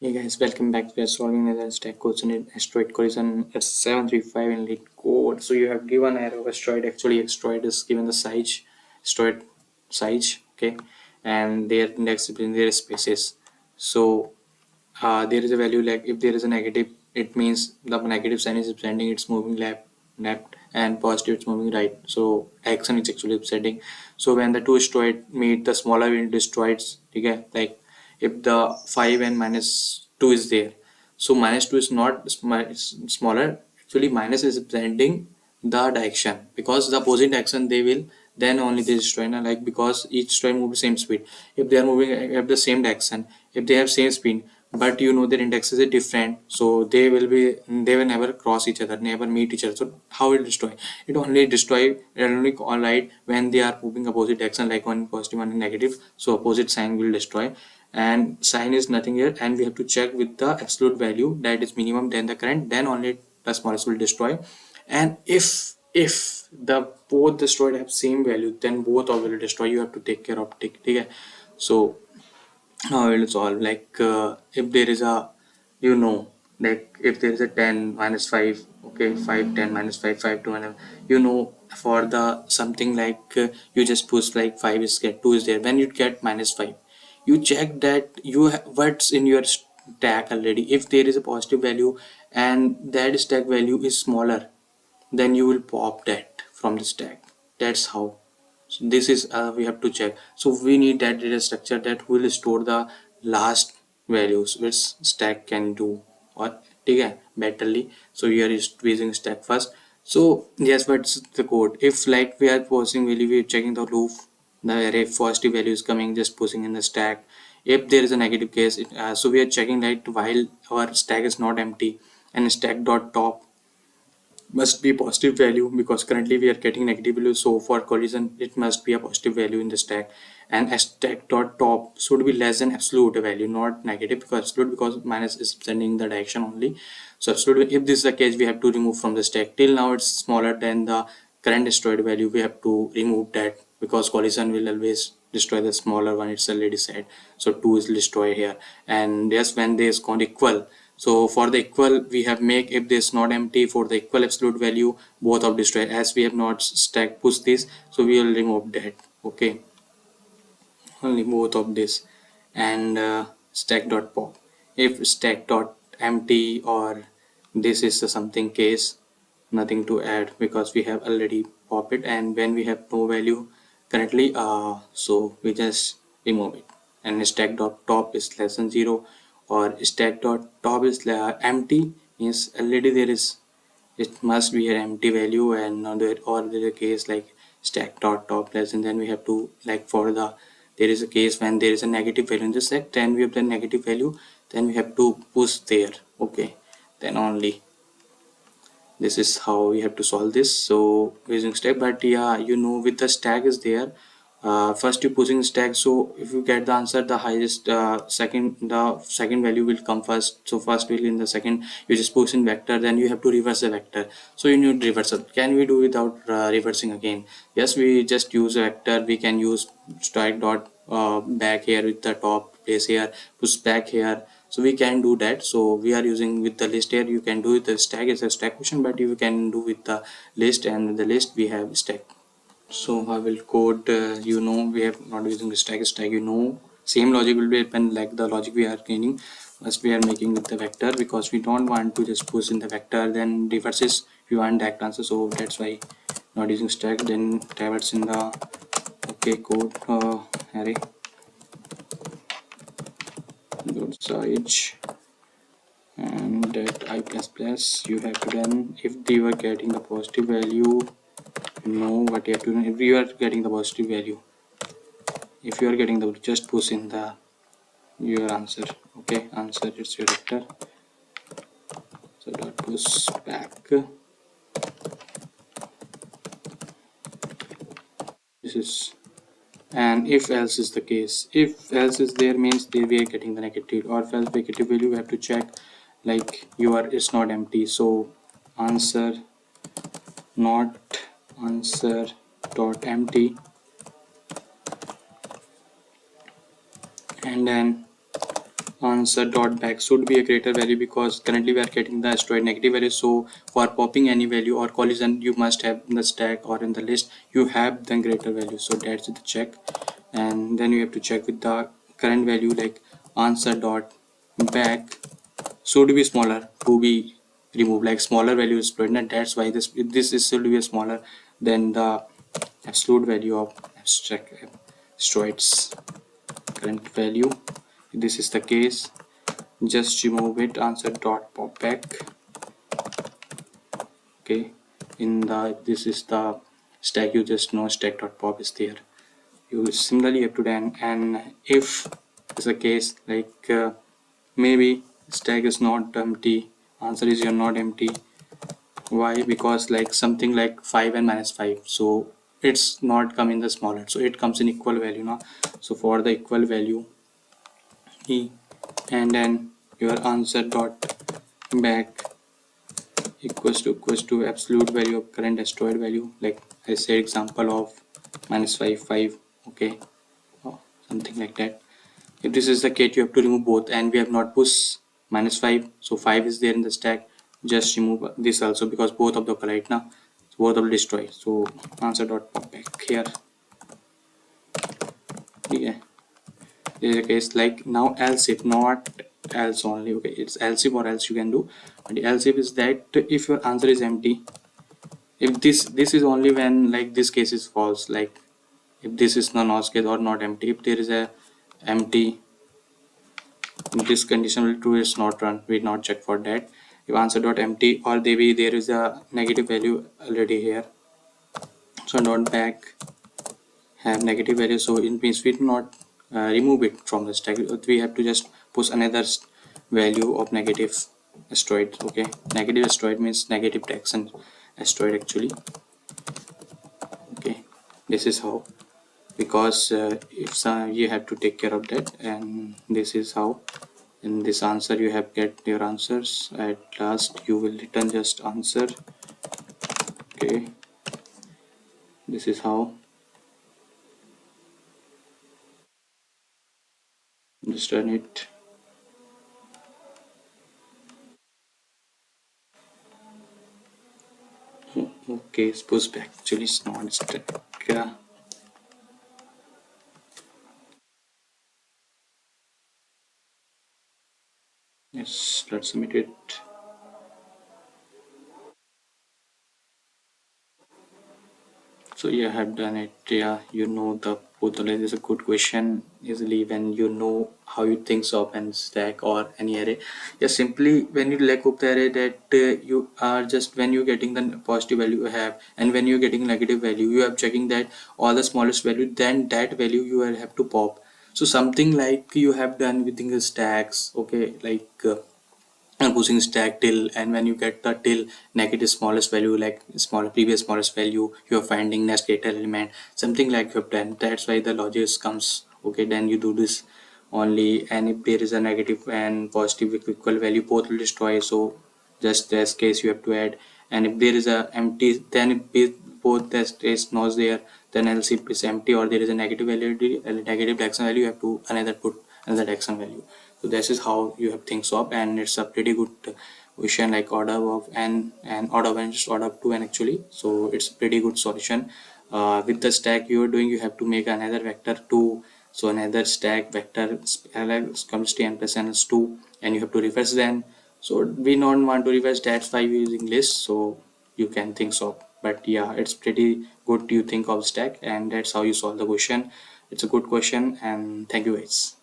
Hey guys, welcome back. We are solving another stack question in asteroid collision. It's 735 in LeetCode. So you have given arrow of asteroid. Actually, asteroid is given the size, asteroid size, okay, and their index in their spaces. So there is a value like if there is a negative, it means the negative sign is representing it's moving left, and positive it's moving right. So action is actually representing. So when the two asteroid meet, the smaller unit destroys. Okay, like if the 5 and minus 2 is there, so minus 2 is not smaller. Actually minus is representing the direction, because the opposite direction they will, then only they destroy. Now like because each destroy move the same speed, if they are moving at the same direction, if they have same speed, but you know their indexes are different, so they will never cross each other, never meet each other. So how it destroy? It only destroy only collide when they are moving opposite direction, like one positive, one negative. So opposite sign will destroy, and sign is nothing here, and we have to check with the absolute value that is minimum, then the current, then only the smallest will destroy. And if the both destroyed have same value, then both of will destroy. You have to take care of take. Okay, so how it will solve, like if there is a, you know, like if there is a 10 minus 5, okay, 5 10 minus 5 5 2 and you know, for the something like you just push like 5 is get 2 is there, when you get minus 5, you check that you what's in your stack already. If there is a positive value and that stack value is smaller, then you will pop that from the stack. That's how. So this is we have to check. So we need that data structure that will store the last values which stack can do, or okay, betterly. So we are using stack first. So yes, what's the code? If like we are posting value, we are checking the loop, the array positive value is coming, just pushing in the stack. If there is a negative case, so we are checking that while our stack is not empty, and stack dot top must be positive value, because currently we are getting negative value. So for collision it must be a positive value in the stack, and stack dot top should be less than absolute value, not negative, because absolute, because minus is sending the direction only. So absolute, if this is the case, we have to remove from the stack. Till now it's smaller than the current destroyed value, we have to remove that, because collision will always destroy the smaller one, it's already said. So 2 is destroyed here. And yes, when they is called equal, so for the equal we have make, if this not empty, for the equal absolute value both of destroy. As we have not stack push this, so we will remove that. Okay, only both of this. And stack dot pop, if stack dot empty or this is something case, nothing to add, because we have already pop it. And when we have no value currently, so we just remove it. And stack dot top is less than 0, or stack dot top is empty, means already there is, it must be an empty value. And other or there is a case like stack dot top less, and then we have to, like for the, there is a case when there is a negative value in the stack, then we have the negative value, then we have to push there. Okay, then only this is how we have to solve this. So using stack, but yeah, you know, with the stack is there, first you pushing stack. So if you get the answer, the highest the second value will come first. So first will in the second, you just push in vector, then you have to reverse the vector. So you need reversal. Can we do without reversing again? Yes, we just use a vector. We can use stack dot back here with the top place here, push back here. So we can do that. So we are using with the list here. You can do it, the stack is a stack question, but you can do with the list, and the list we have stack. So I will code, you know, we have not using the stack, you know, same logic will be happen like the logic we are gaining. First we are making with the vector, because we don't want to just push in the vector then reverses if you want that answer. So that's why not using stack, then tables in the, okay, code array dot size, and that I plus plus you have to, then if you are getting the positive value, know what you have to do. If you are getting the positive value, if you are getting the, just push in the your answer. Okay, answer it's your vector. So dot push back, this is. And if else is the case, if else is there, means there we are getting the negative, or if else negative value, we have to check like your it's not empty. So answer not answer dot empty, and then answer dot back should be a greater value, because currently we are getting the asteroid negative value. So for popping any value or collision, you must have in the stack or in the list, you have the greater value. So that's the check. And then you have to check with the current value, like answer dot back should be smaller to be removed, like smaller value is stored, and that's why this is should be smaller than the absolute value of abstract asteroids current value. This is the case, just remove it, answer dot pop back. Okay, in the this is the stack, you just know stack dot pop is there. You similarly have to then, and if is a case like maybe stack is not empty, answer is you're not empty. Why? Because like something like 5 and minus 5, so it's not come in the smaller, so it comes in equal value now. So for the equal value e, and then your answer dot back equals to absolute value of current asteroid value, like I said example of minus 5 5. Okay, or something like that. If this is the case, you have to remove both, and we have not pushed minus 5, so 5 is there in the stack. Just remove this also, because both of the collide now, so both of destroy. So answer dot pop back here. Yeah, there is a case like now else if, not else only. Okay, it's else if or else you can do, but else if is that if your answer is empty, if this is only when like this case is false, like if this is non case or not empty. If there is a empty, this condition will true, is not run, we not check for that. If answer dot empty, or maybe there is a negative value already here, so dot back have negative value, so it means we do not remove it from the stack. We have to just push another value of negative asteroid. Okay, negative asteroid means negative tax and asteroid actually. Okay, this is how, because if you have to take care of that, and this is how in this answer you have get your answers. At last you will return just answer. Okay, this is how, just run it. Okay, suppose back actually it's not stuck. Yeah, yes, let's submit it. So yeah, I have done it. Yeah, you know the portal is a good question easily when you know how you think of and stack or any array. Yeah, simply when you look up the array, that you are just when you're getting the positive value you have, and when you're getting negative value, you are checking that all the smallest value, then that value you will have to pop. So something like you have done within the stacks. Okay, like. Pushing stack till, and when you get the till negative smallest value, like small previous smallest value, you are finding next data element, something like you have done. That's why the logic comes. Okay, then you do this only, and if there is a negative and positive with equal value, both will destroy. So just this case you have to add, and if there is a empty, then if both test is not there, then else if it's empty or there is a negative value, a negative action value, you have to another put another action value. So this is how you have things up, and it's a pretty good question, like order of and order of n, just order of 2n actually. So it's pretty good solution. With the stack you are doing, you have to make another vector 2, so another stack vector comes to n plus n is 2, and you have to reverse then. So we don't want to reverse, that's why we're using list. So you can think so, but yeah, it's pretty good you think of stack, and that's how you solve the question. It's a good question, and thank you guys.